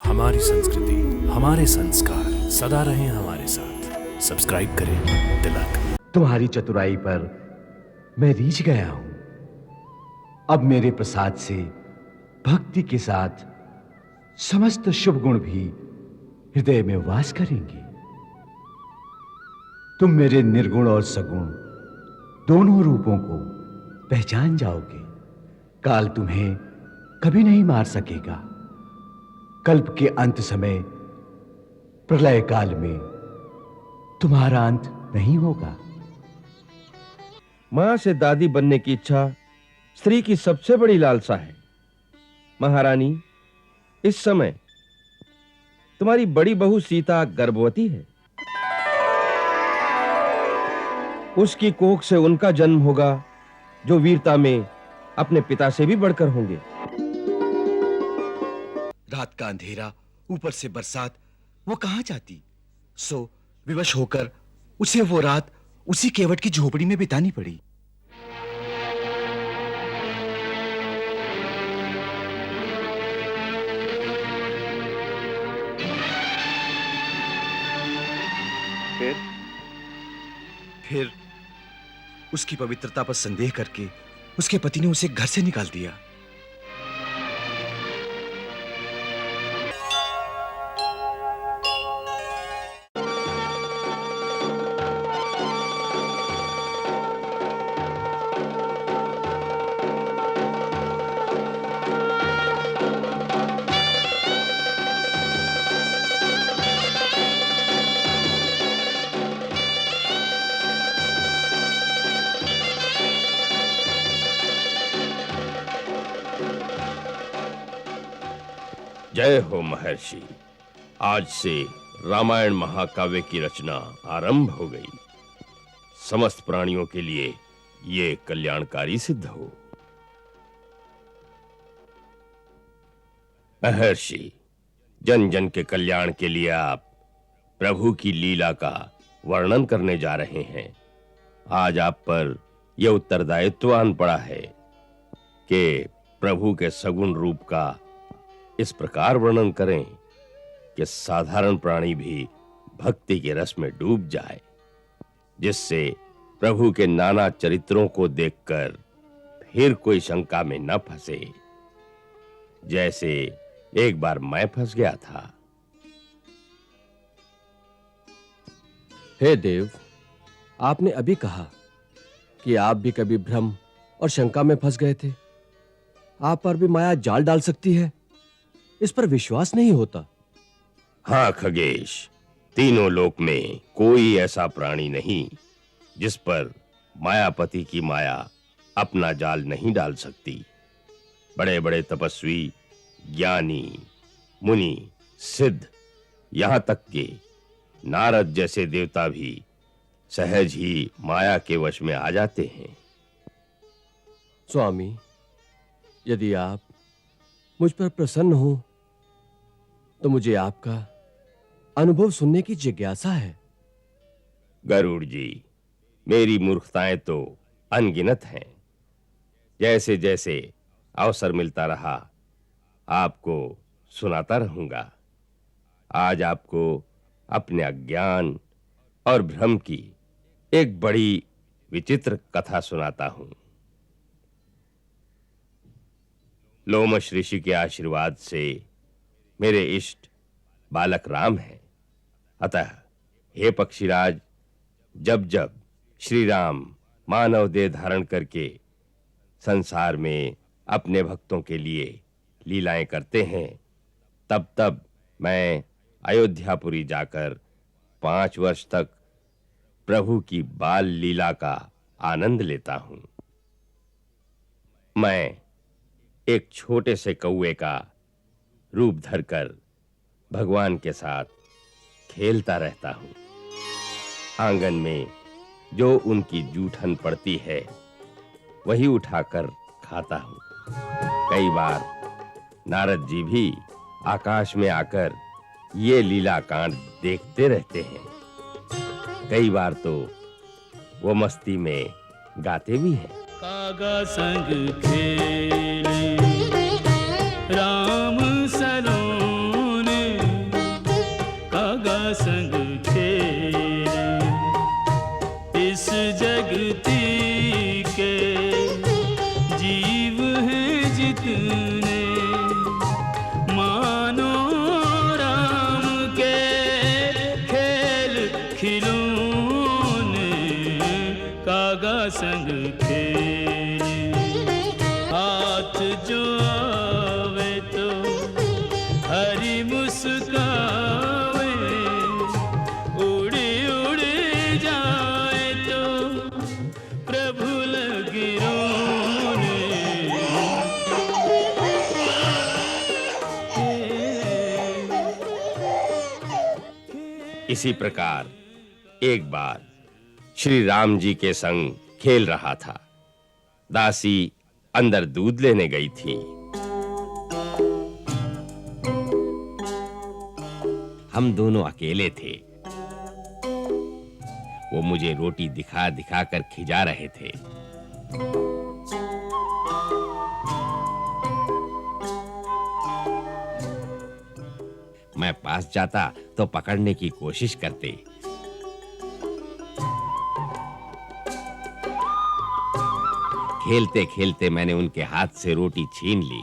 हमारी संस्कृति, हमारे संस्कार सदा रहें हमारे साथ। सब्सक्राइब करें तिलक। तुम्हारी चतुराई पर मैं रीझ गया हूं। अब मेरे प्रसाद से भक्ति के साथ समस्त शुभ गुण भी हृदय में वास करेंगे। तुम मेरे निर्गुण और सगुण दोनों रूपों को पहचान जाओगे। काल तुम्हें कभी नहीं मार सकेगा। कल्प के अंत समय प्रलय काल में तुम्हारा अंत नहीं होगा। मां से दादी बनने की इच्छा स्त्री की सबसे बड़ी लालसा है। महारानी, इस समय तुम्हारी बड़ी बहू सीता गर्भवती है। उसकी कोख से उनका जन्म होगा जो वीरता में अपने पिता से भी बढ़कर होंगे। रात का अंधेरा, ऊपर से बरसात, वो कहां जाती। सो विवश होकर उसे वो रात उसी केवट की झोपड़ी में बितानी पड़ी। फिर उसकी पवित्रता पर संदेह करके उसके पति ने उसे घर से निकाल दिया। जय हो महर्षि। आज से रामायण महाकाव्य की रचना आरंभ हो गई। समस्त प्राणियों के लिए ये कल्याणकारी सिद्ध हो। महर्षि, जन जन के कल्याण के लिए आप प्रभु की लीला का वर्णन करने जा रहे हैं। आज आप पर यह उत्तरदायित्व आन पड़ा है कि प्रभु के सगुण रूप का इस प्रकार वर्णन करें कि साधारण प्राणी भी भक्ति के रस में डूब जाए, जिससे प्रभु के नाना चरित्रों को देखकर फिर कोई शंका में न फंसे, जैसे एक बार मैं फंस गया था। हे देव, आपने अभी कहा कि आप भी कभी भ्रम और शंका में फंस गए थे। आप पर भी माया जाल डाल सकती है, इस पर विश्वास नहीं होता। हाँ खगेश, तीनों लोक में कोई ऐसा प्राणी नहीं जिस पर मायापति की माया अपना जाल नहीं डाल सकती। बड़े बड़े तपस्वी, ज्ञानी, मुनि, सिद्ध, यहां तक कि नारद जैसे देवता भी सहज ही माया के वश में आ जाते हैं। स्वामी, यदि आप मुझ पर प्रसन्न हो तो मुझे आपका अनुभव सुनने की जिज्ञासा है। गरुड़ जी, मेरी मूर्खताएं तो अनगिनत हैं। जैसे जैसे अवसर मिलता रहा आपको सुनाता रहूंगा। आज आपको अपने अज्ञान और भ्रम की एक बड़ी विचित्र कथा सुनाता हूं। लोमश ऋषि के आशीर्वाद से मेरे इष्ट बालक राम हैं। अतः हे पक्षीराज, जब जब श्री राम मानव देह धारण करके संसार में अपने भक्तों के लिए लीलाएं करते हैं, तब तब मैं अयोध्यापुरी जाकर 5 वर्ष तक प्रभु की बाल लीला का आनंद लेता हूं। मैं एक छोटे से कौवे का रूप धरकर भगवान के साथ खेलता रहता हूं। आंगन में जो उनकी जूठन पड़ती है वही उठाकर खाता हूं। कई बार नारद जी भी आकाश में आकर ये लीला कांड देखते रहते हैं। कई बार तो वो मस्ती में गाते भी हैं। कागा संग खेले राम सलोने, हंसी मुस्कावे, उड़ी उड़ी जाए तो प्रभु लगे रोने। इसी प्रकार एक बार श्री राम जी के संग खेल रहा था। दासी अंदर दूध लेने गई थी। हम दोनों अकेले थे। वो मुझे रोटी दिखा दिखा कर खिजा रहे थे। मैं पास जाता तो पकड़ने की कोशिश करते। खेलते खेलते मैंने उनके हाथ से रोटी छीन ली।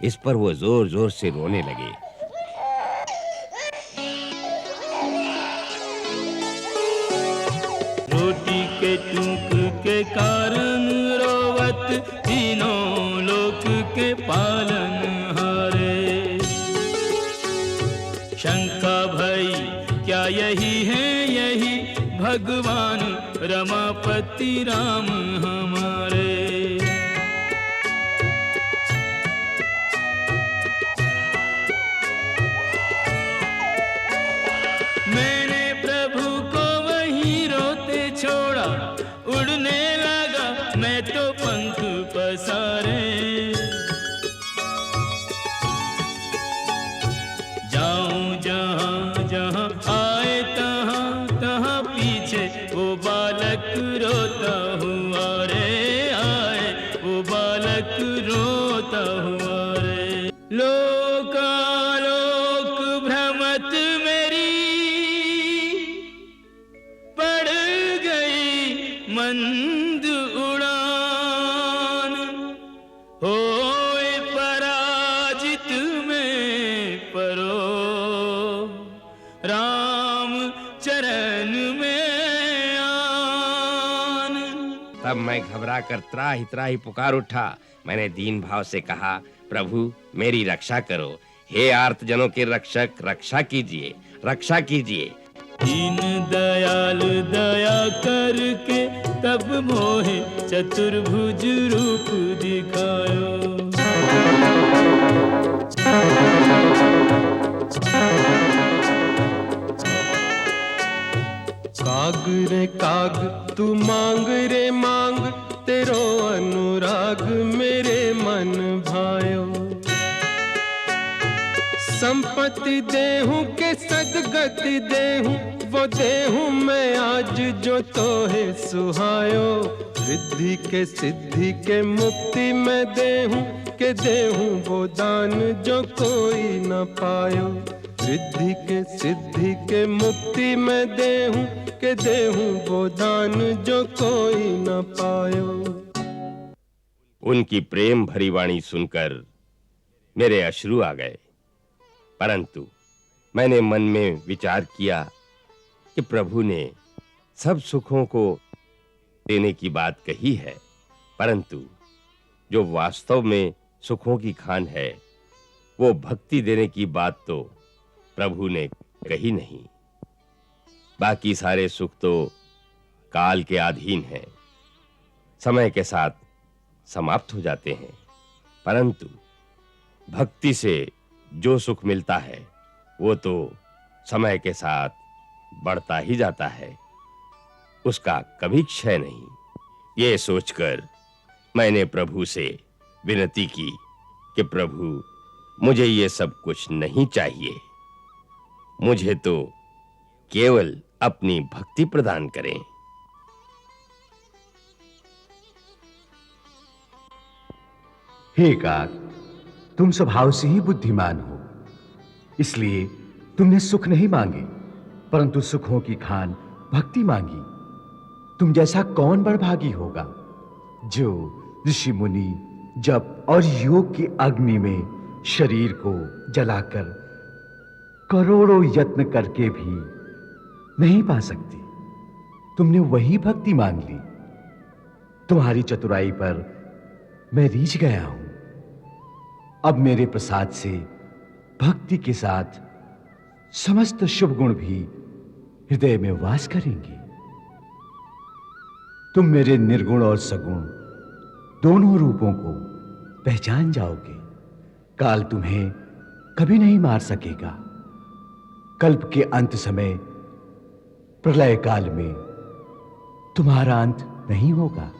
इस पर वो जोर जोर से रोने लगे। रोटी के टूक के कारण रोवत तीनों लोक के पालन हारे। शंका भई क्या यही है, यही भगवान रमापति राम हमारे। मैंने प्रभु को वहीं रोते छोड़ा, उड़ने लगा मैं तो पंख पसारे। जाऊं जहां जहां आए तहां तहां पीछे वो बालक रोता हुआ रे आए, वो बालक रोता हुआ रे। लोकालोक भ्रमत मेरी पड़ गई मंद उड़ान, होए पराजित में परो राम चरण में आन। तब मैं घबरा कर त्राहि त्राहि पुकार उठा। मैंने दीन भाव से कहा, प्रभु मेरी रक्षा करो। हे आर्त जनों के रक्षक, रक्षा कीजिए, रक्षा कीजिए। दीन दयाल दया करके तब मोहे चतुर्भुज रूप दिखायो। काग रे काग तू मांग रे मांग, तेरो अनुराग मेरे मन भायो। संपत्ति देहूं के सदगति देहूं, वो देहूं मैं आज जो तोहे सुहायो। रिद्धि के सिद्धि के मुक्ति मैं देहूं के देहूं, वो दान जो कोई न पायो। रिद्धि के सिद्धि के मुक्ति मैं देहूं के देहूं, वो दान जो कोई न पायो। उनकी प्रेम भरी वाणी सुनकर मेरे अश्रु आ गए। परंतु मैंने मन में विचार किया कि प्रभु ने सब सुखों को देने की बात कही है, परंतु जो वास्तव में सुखों की खान है, वो भक्ति देने की बात तो प्रभु ने कही नहीं। बाकी सारे सुख तो काल के अधीन हैं, समय के साथ समाप्त हो जाते हैं, परंतु भक्ति से जो सुख मिलता है वो तो समय के साथ बढ़ता ही जाता है, उसका कभी क्षय नहीं। ये सोचकर मैंने प्रभु से विनती की कि प्रभु मुझे ये सब कुछ नहीं चाहिए, मुझे तो केवल अपनी भक्ति प्रदान करें। हे काक, तुम स्वभाव से ही बुद्धिमान हो, इसलिए तुमने सुख नहीं मांगे, परंतु सुखों की खान भक्ति मांगी। तुम जैसा कौन बड़भागी होगा जो ऋषि मुनि जप और योग की अग्नि में शरीर को जलाकर करोड़ों यत्न करके भी नहीं पा सकती। तुमने वही भक्ति मांग ली। तुम्हारी चतुराई पर मैं रीझ गया हूं। अब मेरे प्रसाद से भक्ति के साथ समस्त शुभ गुण भी हृदय में वास करेंगे। तुम मेरे निर्गुण और सगुण दोनों रूपों को पहचान जाओगे। काल तुम्हें कभी नहीं मार सकेगा। कल्प के अंत समय प्रलय काल में तुम्हारा अंत नहीं होगा।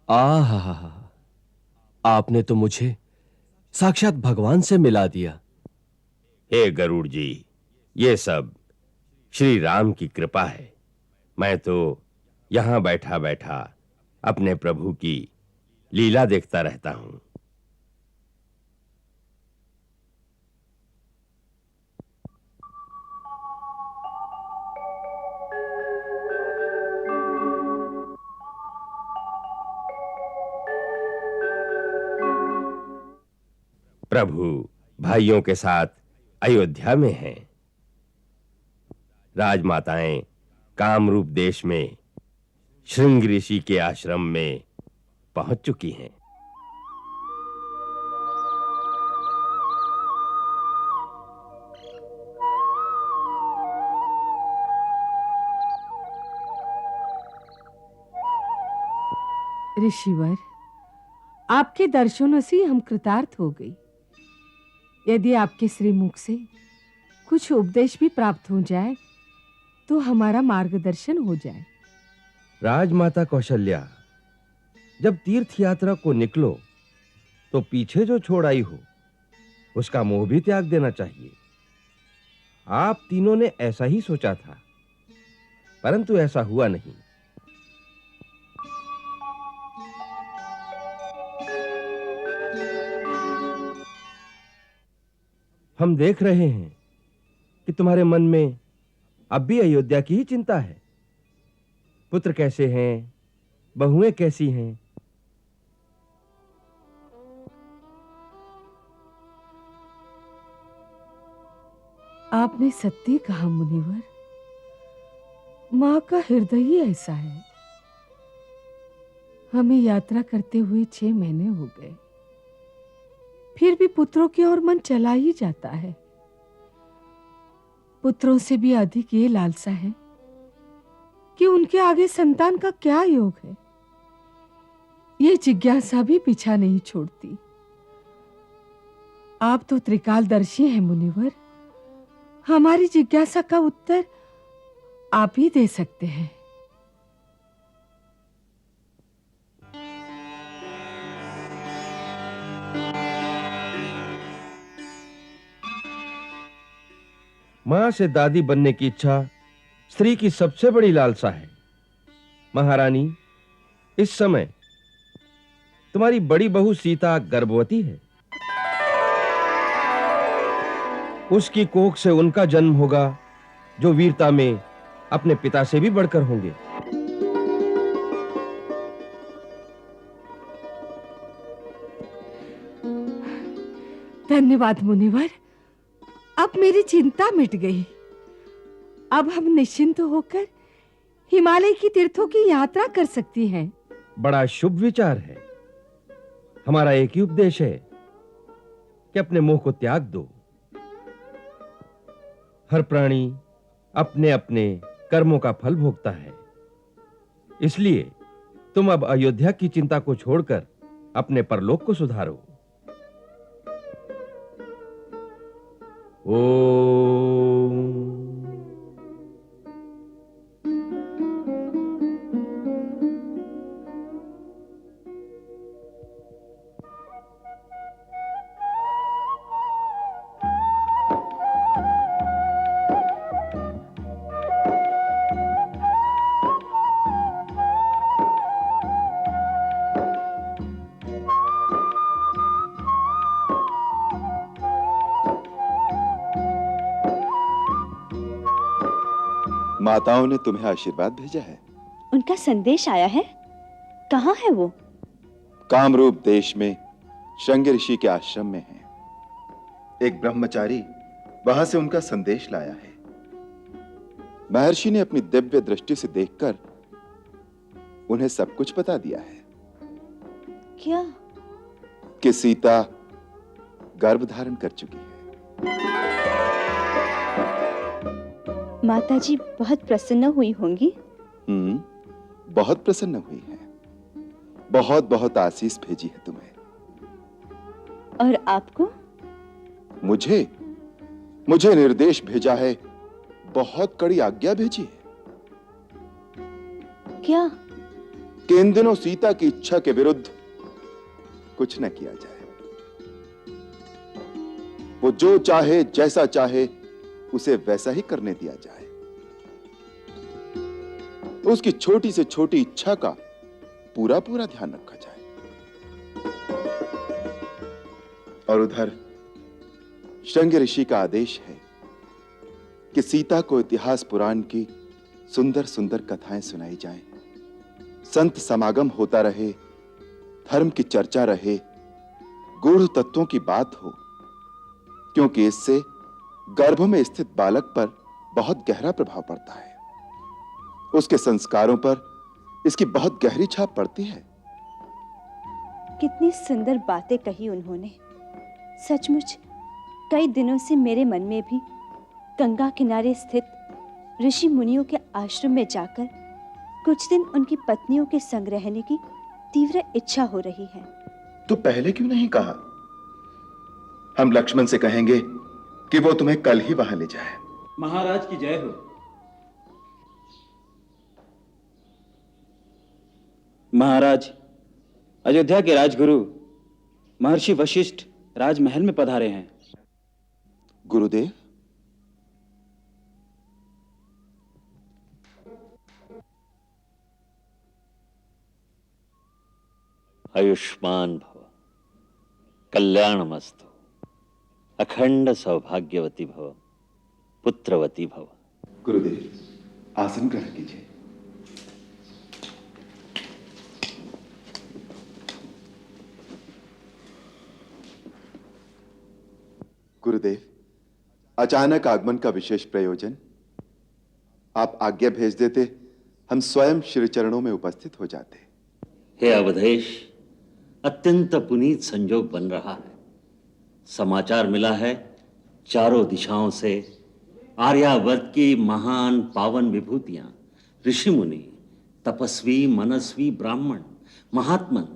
आहा, आपने तो मुझे साक्षात भगवान से मिला दिया। हे गरुड़ जी, ये सब श्री राम की कृपा है। मैं तो यहां बैठा बैठा अपने प्रभु की लीला देखता रहता हूं। प्रभु भाइयों के साथ अयोध्या में हैं। राजमाताएं कामरूप देश में श्रृंग ऋषि के आश्रम में पहुंच चुकी हैं। ऋषिवर, आपके दर्शनों से हम कृतार्थ हो गई। यदि आपके श्रीमुख से कुछ उपदेश भी प्राप्त हो जाए तो हमारा मार्गदर्शन हो जाए। राजमाता कौशल्या, जब तीर्थ यात्रा को निकलो तो पीछे जो छोड़ आई हो उसका मोह भी त्याग देना चाहिए। आप तीनों ने ऐसा ही सोचा था, परंतु ऐसा हुआ नहीं। हम देख रहे हैं कि तुम्हारे मन में अब भी अयोध्या की ही चिंता है। पुत्र कैसे हैं, बहुएं कैसी हैं? आपने सत्य कहा मुनिवर। मां का हृदय ही ऐसा है। हमें यात्रा करते हुए 6 महीने हो गए, फिर भी पुत्रों की ओर मन चला ही जाता है। पुत्रों से भी अधिक ये लालसा है कि उनके आगे संतान का क्या योग है। ये जिज्ञासा भी पीछा नहीं छोड़ती। आप तो त्रिकालदर्शी हैं मुनिवर। हमारी जिज्ञासा का उत्तर आप ही दे सकते हैं। मां से दादी बनने की इच्छा स्त्री की सबसे बड़ी लालसा है। महारानी, इस समय तुम्हारी बड़ी बहू सीता गर्भवती है। उसकी कोख से उनका जन्म होगा जो वीरता में अपने पिता से भी बढ़कर होंगे। धन्यवाद मुनिवर, अब मेरी चिंता मिट गई। अब हम निश्चिंत होकर हिमालय की तीर्थों की यात्रा कर सकती हैं। बड़ा शुभ विचार है। हमारा एक ही उपदेश है कि अपने मोह को त्याग दो। हर प्राणी अपने अपने कर्मों का फल भोगता है। इसलिए तुम अब अयोध्या की चिंता को छोड़कर अपने परलोक को सुधारो। ओम। माताओं ने तुम्हें आशीर्वाद भेजा है। उनका संदेश आया है। कहाँ है वो? कामरूप देश में श्रृंग ऋषि के आश्रम में है। एक ब्रह्मचारी वहां से उनका संदेश लाया है। महर्षि ने अपनी दिव्य दृष्टि से देखकर उन्हें सब कुछ बता दिया है। क्या? कि सीता गर्भ धारण कर चुकी है। माताजी बहुत प्रसन्न हुई होंगी। बहुत प्रसन्न हुई है। बहुत बहुत आशीष भेजी है तुम्हें। और आपको? मुझे निर्देश भेजा है, बहुत कड़ी आज्ञा भेजी है। क्या? कि इन दिनों सीता की इच्छा के विरुद्ध कुछ न किया जाए। वो जो चाहे, जैसा चाहे, उसे वैसा ही करने दिया जाए। उसकी छोटी से छोटी इच्छा का पूरा पूरा ध्यान रखा जाए। और उधर श्रृंग ऋषि का आदेश है कि सीता को इतिहास पुराण की सुंदर सुंदर कथाएं सुनाई जाएं, संत समागम होता रहे, धर्म की चर्चा रहे, गूढ़ तत्वों की बात हो, क्योंकि इससे गर्भ में स्थित बालक पर बहुत गहरा प्रभाव पड़ता है। उसके संस्कारों पर इसकी बहुत गहरी छाप पड़ती है। कितनी सुंदर बातें कही उन्होंने। सचमुच कई दिनों से मेरे मन में भी गंगा किनारे स्थित ऋषि मुनियों के आश्रम में जाकर कुछ दिन उनकी पत्नियों के संग रहने की तीव्र इच्छा हो रही है। तो पहले क्यों नहीं कहा? हम लक्ष्मण से कहेंगे कि वो तुम्हें कल ही वहां ले जाए। महाराज की जय हो। महाराज, अयोध्या के राजगुरु महर्षि वशिष्ठ राजमहल में पधारे हैं। गुरुदेव, आयुष्मान भव, कल्याणमस्तु, अखंड सौभाग्यवती भव, पुत्रवती भव। गुरुदेव, आसन ग्रहण कीजिए। गुरुदेव, अचानक आगमन का विशेष प्रयोजन। आप आज्ञा भेज देते, हम स्वयं श्री चरणों में उपस्थित हो जाते। हे अवधेश, अत्यंत पुनीत संयोग बन रहा है। समाचार मिला है चारों दिशाओं से आर्यावर्त की महान पावन विभूतियां, ऋषि मुनि, तपस्वी, मनस्वी, ब्राह्मण, महात्मन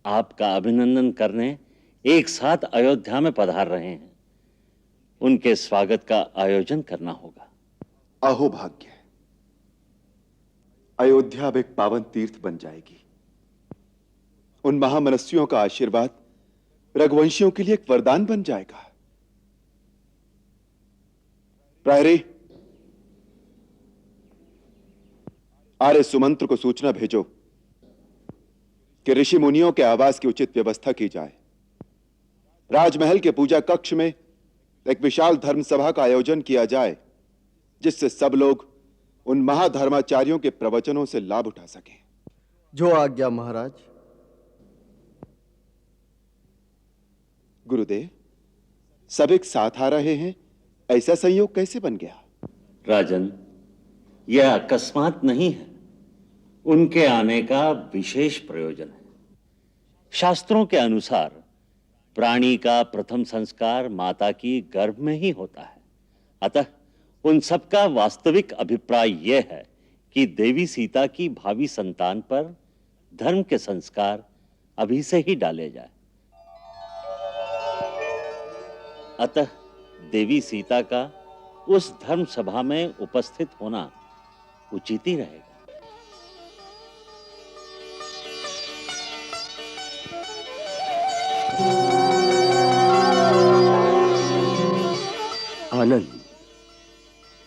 आपका अभिनंदन करने एक साथ अयोध्या में पधार रहे हैं। उनके स्वागत का आयोजन करना होगा। अहो भाग्य, अयोध्या अब एक पावन तीर्थ बन जाएगी। उन महामनस्वियों का आशीर्वाद रघुवंशियों के लिए एक वरदान बन जाएगा। प्रहरी, आर्य सुमंत्र को सूचना भेजो कि ऋषि मुनियों के आवास की उचित व्यवस्था की जाए। राजमहल के पूजा कक्ष में एक विशाल धर्म सभा का आयोजन किया जाए, जिससे सब लोग उन महाधर्माचार्यों के प्रवचनों से लाभ उठा सकें। जो आज्ञा महाराज। गुरुदेव, सब एक साथ आ रहे हैं, ऐसा संयोग कैसे बन गया? राजन, यह अकस्मात नहीं है। उनके आने का विशेष प्रयोजन है। शास्त्रों के अनुसार प्राणी का प्रथम संस्कार माता की गर्भ में ही होता है। अतः उन सबका वास्तविक अभिप्राय यह है कि देवी सीता की भावी संतान पर धर्म के संस्कार अभी से ही डाले जाए। अतः देवी सीता का उस धर्म सभा में उपस्थित होना उचित ही रहेगा। आनंद,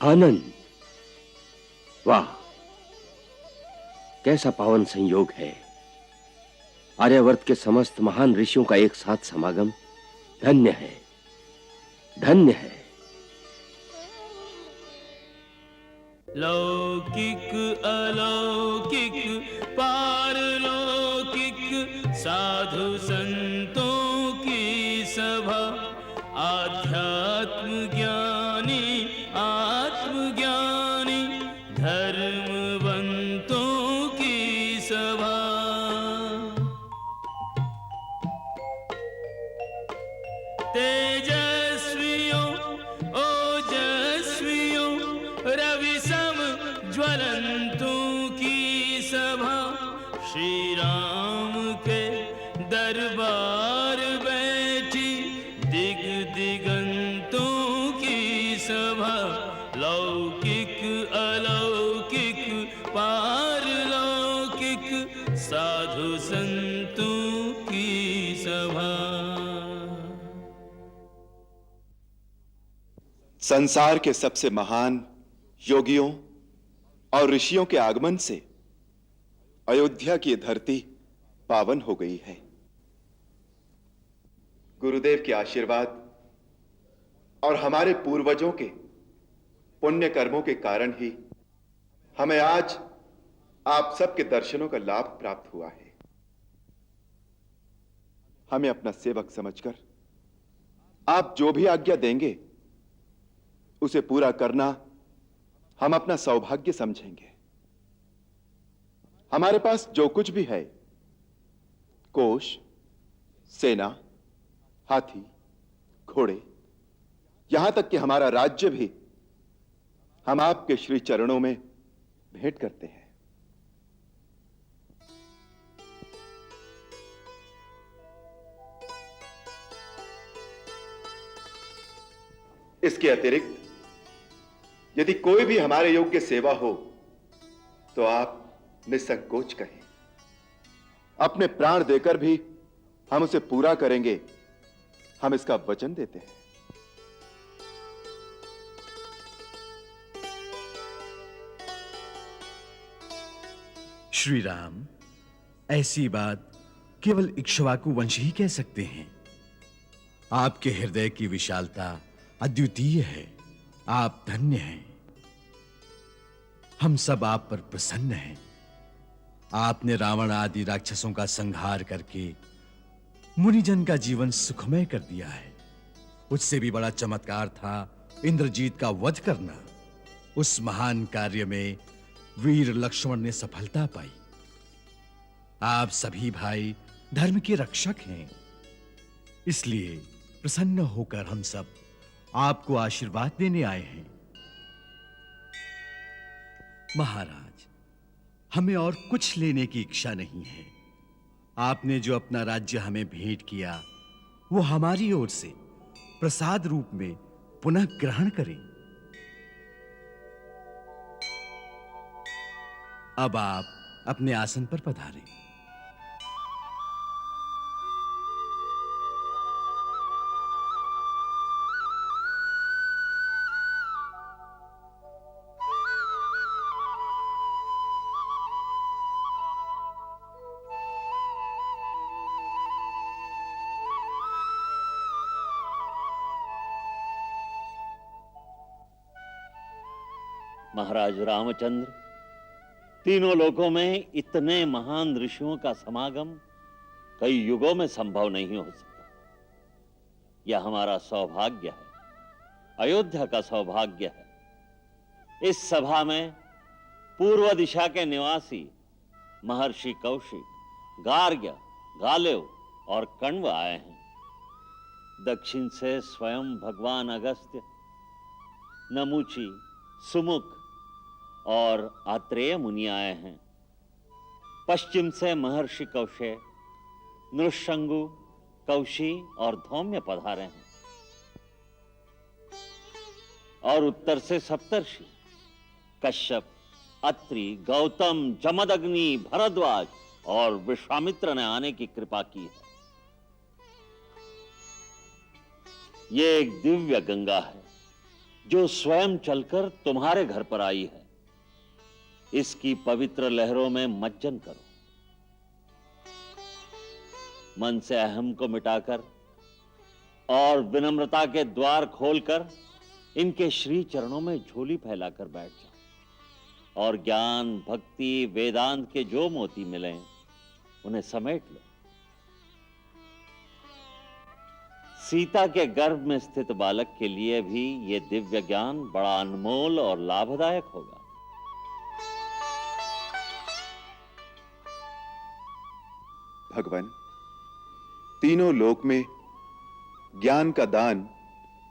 आनंद, वाह, कैसा पावन संयोग है। आर्यावर्त के समस्त महान ऋषियों का एक साथ समागम धन्य है, धन्य है। लौकिक अलौकिक पारलौकिक साधु संतों की सभा, आध्यात्म ज्ञानी आत्मज्ञानी धर्मवंतों की सभा। तेजस्वियों ओजस्वियों रवि सम ज्वलंतों की सभा। श्री राम के दरबार बैठी दिग दिगंतों की सभा। लौकिक अलौकिक पारलौकिक साधु संतों की सभा। संसार के सबसे महान योगियों और ऋषियों के आगमन से अयोध्या की धरती पावन हो गई है। गुरुदेव के आशीर्वाद और हमारे पूर्वजों के पुण्य कर्मों के कारण ही हमें आज आप सबके दर्शनों का लाभ प्राप्त हुआ है। हमें अपना सेवक समझकर आप जो भी आज्ञा देंगे उसे पूरा करना हम अपना सौभाग्य समझेंगे। हमारे पास जो कुछ भी है, कोष, सेना, हाथी, घोड़े, यहां तक कि हमारा राज्य भी हम आपके श्री चरणों में भेंट करते हैं। इसके अतिरिक्त यदि कोई भी हमारे योग्य सेवा हो तो आप निसंकोच कहें। अपने प्राण देकर भी हम उसे पूरा करेंगे, हम इसका वचन देते हैं। श्री राम, ऐसी बात केवल इक्ष्वाकु वंश ही कह सकते हैं। आपके हृदय की विशालता अद्वितीय है। आप धन्य हैं। हम सब आप पर प्रसन्न हैं। आपने रावण आदि राक्षसों का संहार करके मुनिजन का जीवन सुखमय कर दिया है। उससे भी बड़ा चमत्कार था इंद्रजीत का वध करना। उस महान कार्य में वीर लक्ष्मण ने सफलता पाई। आप सभी भाई धर्म के रक्षक हैं, इसलिए प्रसन्न होकर हम सब आपको आशीर्वाद देने आए हैं। महाराज, हमें और कुछ लेने की इच्छा नहीं है। आपने जो अपना राज्य हमें भेंट किया, वो हमारी ओर से प्रसाद रूप में पुनः ग्रहण करें। अब आप अपने आसन पर पधारें। महाराज रामचंद्र, तीनों लोकों में इतने महान ऋषियों का समागम कई युगों में संभव नहीं हो सकता। यह हमारा सौभाग्य है, अयोध्या का सौभाग्य है। इस सभा में पूर्व दिशा के निवासी महर्षि कौशिक, गार्ग्य, गालेव और कण्व आए हैं। दक्षिण से स्वयं भगवान अगस्त्य, नमुची, सुमुख और आत्रेय मुनि आए हैं। पश्चिम से महर्षि कौशे, नृशंगु, कौशी और धौम्य पधारे हैं। और उत्तर से सप्तर्षि कश्यप, अत्रि, गौतम, जमदग्नि, भरद्वाज और विश्वामित्र ने आने की कृपा की है। ये एक दिव्य गंगा है जो स्वयं चलकर तुम्हारे घर पर आई है। इसकी पवित्र लहरों में मज्जन करो। मन से अहम को मिटाकर और विनम्रता के द्वार खोलकर इनके श्री चरणों में झोली फैलाकर बैठ जाओ और ज्ञान, भक्ति, वेदांत के जो मोती मिले उन्हें समेट लो। सीता के गर्भ में स्थित बालक के लिए भी यह दिव्य ज्ञान बड़ा अनमोल और लाभदायक होगा। भगवान, तीनों लोक में ज्ञान का दान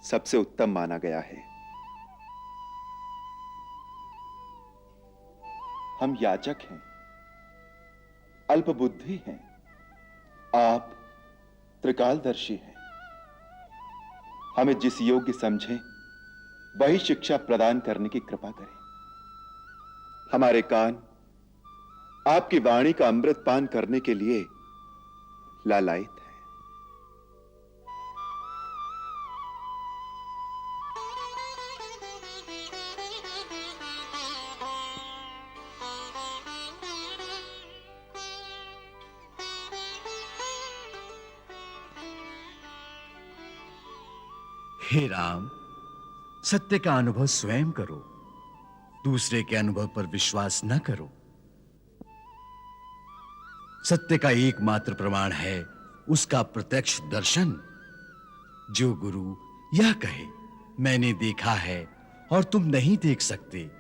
सबसे उत्तम माना गया है। हम याचक हैं, अल्पबुद्धि हैं, आप त्रिकालदर्शी हैं। हमें जिस योग्य समझें वही शिक्षा प्रदान करने की कृपा करें। हमारे कान आपकी वाणी का अमृत पान करने के लिए लालायित है। हे राम, सत्य का अनुभव स्वयं करो, दूसरे के अनुभव पर विश्वास न करो। सत्य का एकमात्र प्रमाण है उसका प्रत्यक्ष दर्शन। जो गुरु यह कहे मैंने देखा है और तुम नहीं देख सकते,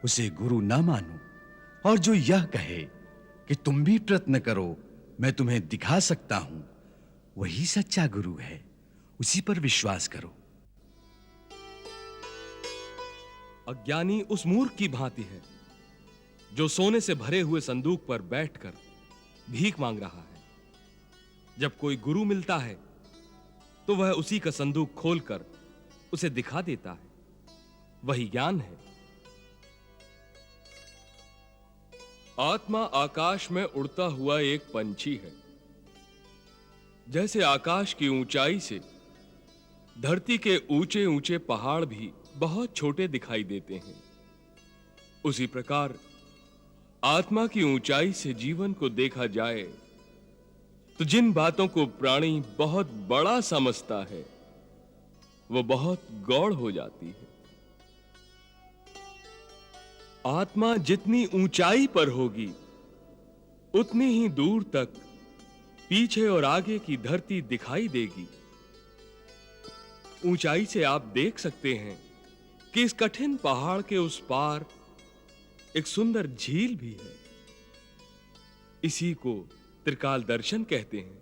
उसे गुरु न मानो। और जो यह कहे कि तुम भी प्रयत्न करो, मैं तुम्हें दिखा सकता हूं, वही सच्चा गुरु है, उसी पर विश्वास करो। अज्ञानी उस मूर्ख की भांति है जो सोने से भरे हुए संदूक पर बैठकर भीख मांग रहा है। जब कोई गुरु मिलता है तो वह उसी का संदूक खोलकर उसे दिखा देता है, वही ज्ञान है। आत्मा आकाश में उड़ता हुआ एक पंछी है। जैसे आकाश की ऊंचाई से धरती के ऊंचे ऊंचे पहाड़ भी बहुत छोटे दिखाई देते हैं, उसी प्रकार आत्मा की ऊंचाई से जीवन को देखा जाए तो जिन बातों को प्राणी बहुत बड़ा समझता है वो बहुत गौड़ हो जाती है। आत्मा जितनी ऊंचाई पर होगी उतनी ही दूर तक पीछे और आगे की धरती दिखाई देगी। ऊंचाई से आप देख सकते हैं कि इस कठिन पहाड़ के उस पार एक सुंदर झील भी है। इसी को त्रिकाल दर्शन कहते हैं।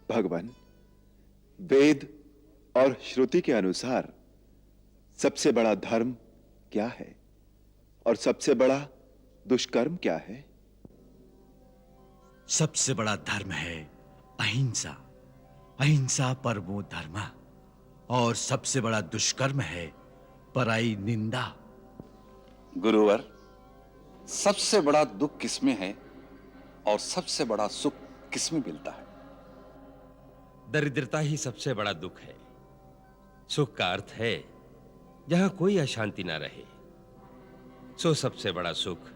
भगवान, वेद और श्रुति के अनुसार सबसे बड़ा धर्म क्या है और सबसे बड़ा दुष्कर्म क्या है? सबसे बड़ा धर्म है अहिंसा, अहिंसा परमो धर्म। और सबसे बड़ा दुष्कर्म है पराई निंदा। गुरुवर, सबसे बड़ा दुख किसमें है और सबसे बड़ा सुख किसमें मिलता है? दरिद्रता ही सबसे बड़ा दुख है। सुख का अर्थ है जहां कोई अशांति ना रहे। सो सबसे बड़ा सुख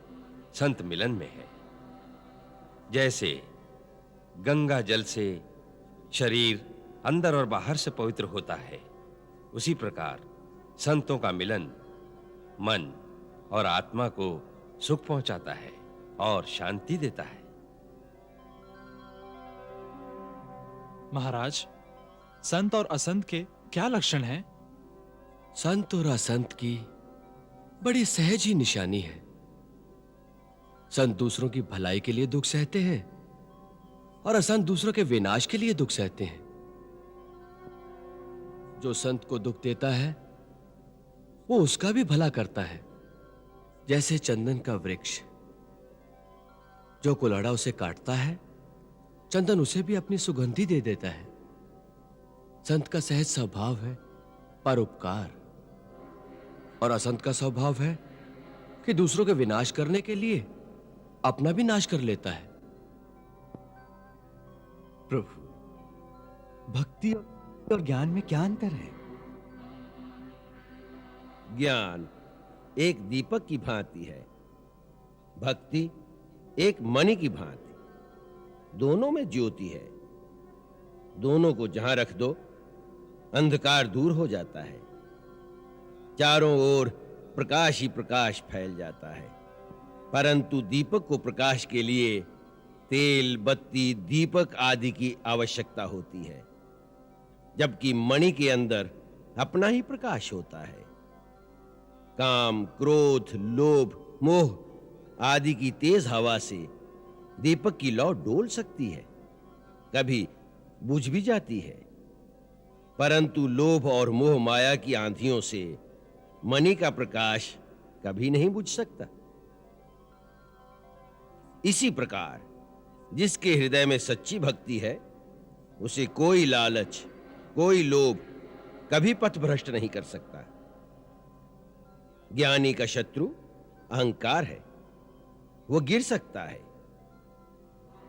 संत मिलन में है। जैसे गंगा जल से शरीर अंदर और बाहर से पवित्र होता है, उसी प्रकार संतों का मिलन मन और आत्मा को सुख पहुंचाता है और शांति देता है। महाराज, संत और असंत के क्या लक्षण हैं? संत और असंत की बड़ी सहज ही निशानी है। संत दूसरों की भलाई के लिए दुख सहते हैं और असंत दूसरों के विनाश के लिए दुख सहते हैं। जो संत को दुख देता है वो उसका भी भला करता है, जैसे चंदन का वृक्ष। जो कुल्हाड़ा उसे काटता है, चंदन उसे भी अपनी सुगंधी दे देता है। संत का सहज स्वभाव है परोपकार, और असंत का स्वभाव है कि दूसरों के विनाश करने के लिए अपना भी नाश कर लेता है। प्रभु, भक्ति और ज्ञान में क्या अंतर है? ज्ञान एक दीपक की भांति है, भक्ति एक मणि की भांति। दोनों में ज्योति है। दोनों को जहां रख दो अंधकार दूर हो जाता है। चारों ओर प्रकाश ही प्रकाश फैल जाता है। परंतु दीपक को प्रकाश के लिए तेल, बत्ती, दीपक आदि की आवश्यकता होती है, जबकि मणि के अंदर अपना ही प्रकाश होता है। काम, क्रोध, लोभ, मोह आदि की तेज हवा से दीपक की लौ डोल सकती है, कभी बुझ भी जाती है, परंतु लोभ और मोह माया की आंधियों से मणि का प्रकाश कभी नहीं बुझ सकता। इसी प्रकार जिसके हृदय में सच्ची भक्ति है, उसे कोई लालच, कोई लोभ कभी पथभ्रष्ट नहीं कर सकता। ज्ञानी का शत्रु अहंकार है, वो गिर सकता है।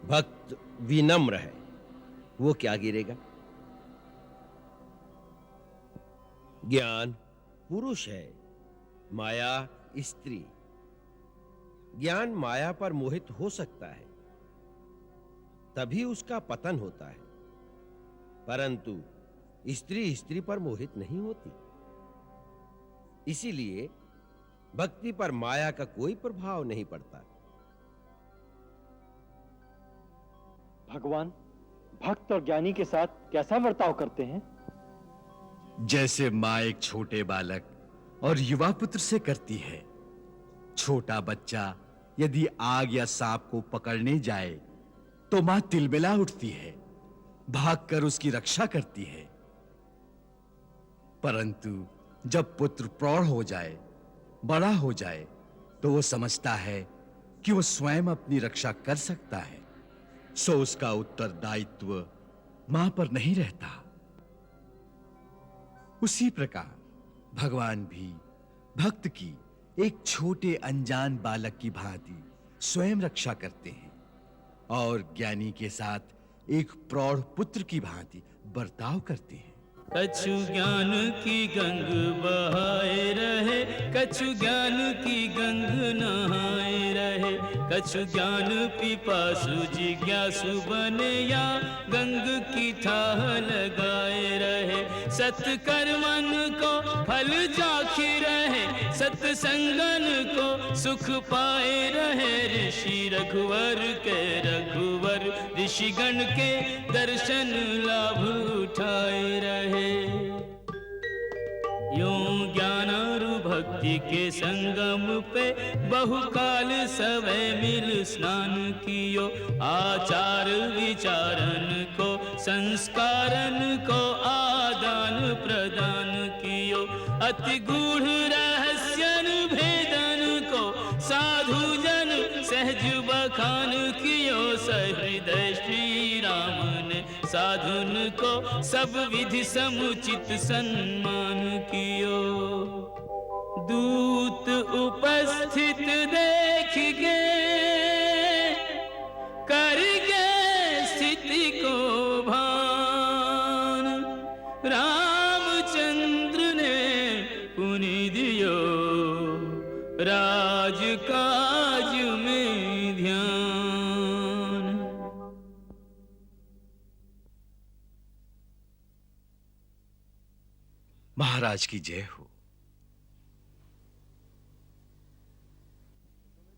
भक्त विनम्र है, वो क्या गिरेगा। ज्ञान पुरुष है, माया स्त्री। ज्ञान माया पर मोहित हो सकता है, तभी उसका पतन होता है, परंतु स्त्री स्त्री पर मोहित नहीं होती। इसीलिए भक्ति पर माया का कोई प्रभाव नहीं पड़ता। भगवान भक्त और ज्ञानी के साथ कैसा बर्ताव करते हैं? जैसे माँ एक छोटे बालक और युवा पुत्र से करती है। छोटा बच्चा यदि आग या सांप को पकड़ने जाए तो मां तिलमिला उठती है, भागकर उसकी रक्षा करती है। परंतु जब पुत्र प्रौढ़ हो जाए, बड़ा हो जाए, तो वो समझता है कि वो स्वयं अपनी रक्षा कर सकता है, सो उसका उत्तरदायित्व मां पर नहीं रहता। उसी प्रकार भगवान भी भक्त की एक छोटे अनजान बालक की भांति स्वयं रक्षा करते हैं और ज्ञानी के साथ एक प्रौढ़ पुत्र की भांति बर्ताव करते हैं। कछु ज्ञान की गंग बहाए रहे, कछु ज्ञान की गंग नहाए रहे, कछु ज्ञान पिपासु जिज्ञासु बने या गंग की थाह लगाए रहे। सत्कर्मन को फल जाखी रहे, सत्संगन को सुख पाए रहे। ऋषि रघुवर के रघुवर, ऋषिगण के दर्शन लाभ उठाए रहे। यूं ज्ञानारु भक्ति के संगम पे बहुकाल सवै मिल स्नान कियो। आचार विचारन को संस्कारन को आदान प्रदान कियो। अति गूढ़ रहस्यन भेदन को साधु जन सहज बखान कियो। सहृदय श्री राम ने साधुन को सब विधि समुचित सम्मान कियो। दूत उपस्थित देख के कर गए स्थिति को भान। रामचंद्र ने पुनि दियो राज काज में ध्यान। महाराज की जय हो।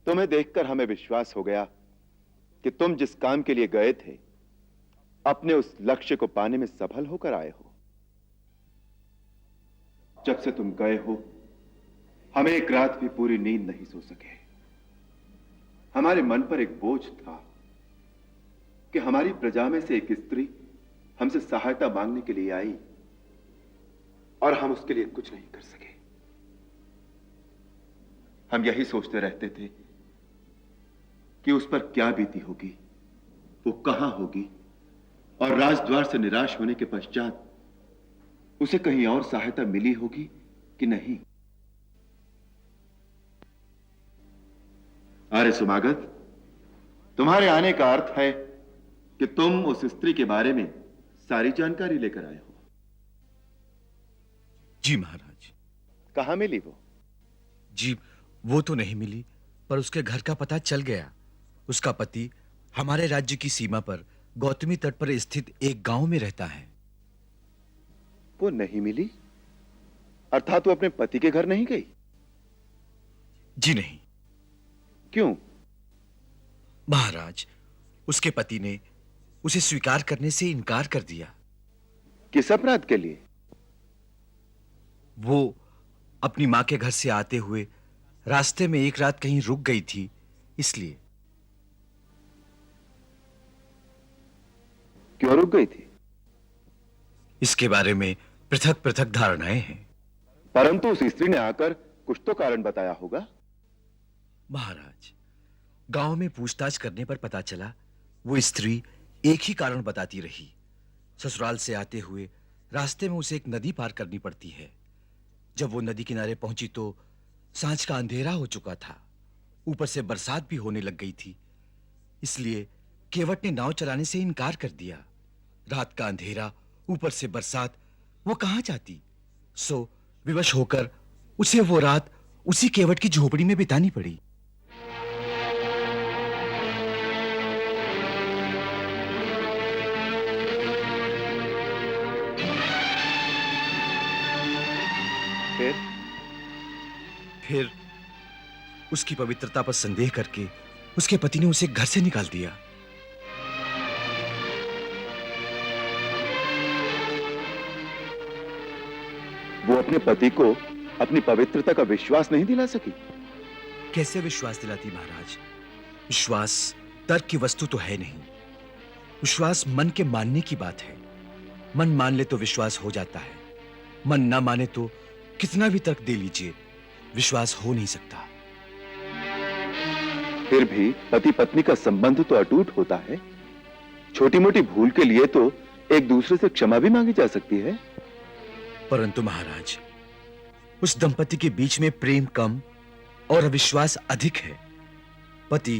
तुम्हें देखकर हमें विश्वास हो गया कि तुम जिस काम के लिए गए थे, अपने उस लक्ष्य को पाने में सफल होकर आए हो। जब से तुम गए हो, हमें एक रात भी पूरी नींद नहीं सो सके। हमारे मन पर एक बोझ था कि हमारी प्रजा में से एक स्त्री हमसे सहायता मांगने के लिए आई और हम उसके लिए कुछ नहीं कर सके। हम यही सोचते रहते थे कि उस पर क्या बीती होगी, वो कहां होगी, और राजद्वार से निराश होने के पश्चात उसे कहीं और सहायता मिली होगी कि नहीं। अरे सुमागत, तुम्हारे आने का अर्थ है कि तुम उस स्त्री के बारे में सारी जानकारी लेकर आए हो। जी महाराज। कहां मिली वो? जी वो तो नहीं मिली, पर उसके घर का पता चल गया। उसका पति हमारे राज्य की सीमा पर गौतमी तट पर स्थित एक गांव में रहता है। वो नहीं मिली अर्थात वो अपने पति के घर नहीं गई? जी नहीं। क्यों? महाराज, उसके पति ने उसे स्वीकार करने से इनकार कर दिया। किस अपराध के लिए? वो अपनी मां के घर से आते हुए रास्ते में एक रात कहीं रुक गई थी, इसलिए। क्यों रुक गई थी? इसके बारे में पृथक पृथक धारणाएं हैं। परंतु उस स्त्री ने आकर कुछ तो कारण बताया होगा। महाराज, गांव में पूछताछ करने पर पता चला वो स्त्री एक ही कारण बताती रही। ससुराल से आते हुए रास्ते में उसे एक नदी पार करनी पड़ती है। जब वो नदी किनारे पहुंची तो सांझ का अंधेरा हो चुका था। ऊपर से बरसात भी होने लग गई थी, इसलिए केवट ने नाव चलाने से इनकार कर दिया। रात का अंधेरा, ऊपर से बरसात, वो कहां जाती। सो विवश होकर उसे वो रात उसी केवट की झोपड़ी में बितानी पड़ी। फिर उसकी पवित्रता पर संदेह करके उसके पति ने उसे घर से निकाल दिया। वो अपने पति को अपनी पवित्रता का विश्वास नहीं दिला सकी। कैसे विश्वास दिलाती महाराज? विश्वास तर्क की वस्तु तो है नहीं। विश्वास मन के मानने की बात है। मन मान ले तो विश्वास हो जाता है, मन ना माने तो कितना भी तर्क दे लीजिए, विश्वास हो नहीं सकता। फिर भी पति पत्नी का संबंध तो अटूट होता है। छोटी मोटी भूल के लिए तो एक दूसरे से क्षमा भी मांगी जा सकती है। परंतु महाराज, उस दंपति के बीच में प्रेम कम और अविश्वास अधिक है। पति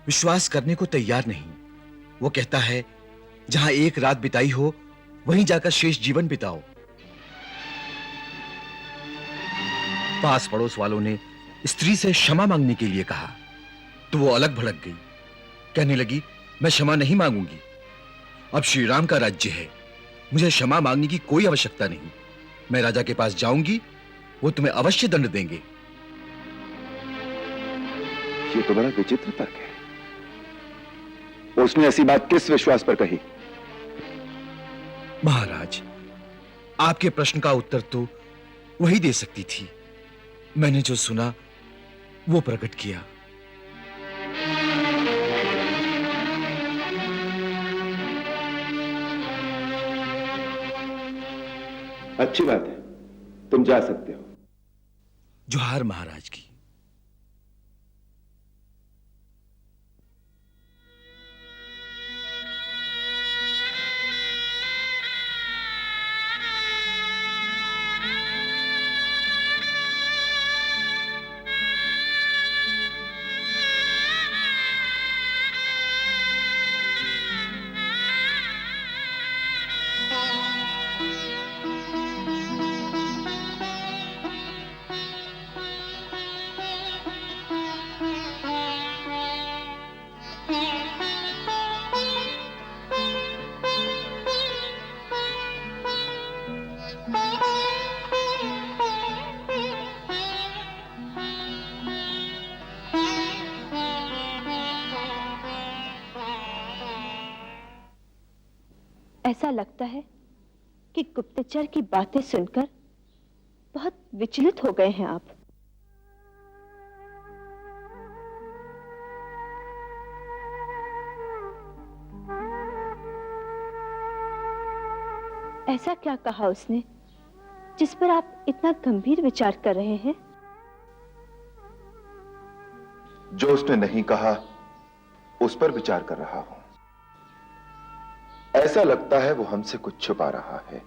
विश्वास करने को तैयार नहीं। वो कहता है जहां एक रात बिताई हो वहीं जाकर शेष जीवन बिताओ। पास पड़ोस वालों ने स्त्री से क्षमा मांगने के लिए कहा तो वो अलग भड़क गई। कहने लगी, मैं क्षमा नहीं मांगूंगी। अब श्री राम का राज्य है, मुझे क्षमा मांगने की कोई आवश्यकता नहीं। मैं राजा के पास जाऊंगी, वो तुम्हें अवश्य दंड देंगे। ये तो बड़ा विचित्र तर्क है। उसने ऐसी बात किस विश्वास पर कही? महाराज, आपके प्रश्न का उत्तर तो वही दे सकती थी। मैंने जो सुना वो प्रकट किया। अच्छी बात है, तुम जा सकते हो। जोहार महाराज की। ऐसा लगता है कि गुप्तचर की बातें सुनकर बहुत विचलित हो गए हैं आप। ऐसा क्या कहा उसने जिस पर आप इतना गंभीर विचार कर रहे हैं? जो उसने नहीं कहा उस पर विचार कर रहा हूं। ऐसा लगता है वो हमसे कुछ छुपा रहा है।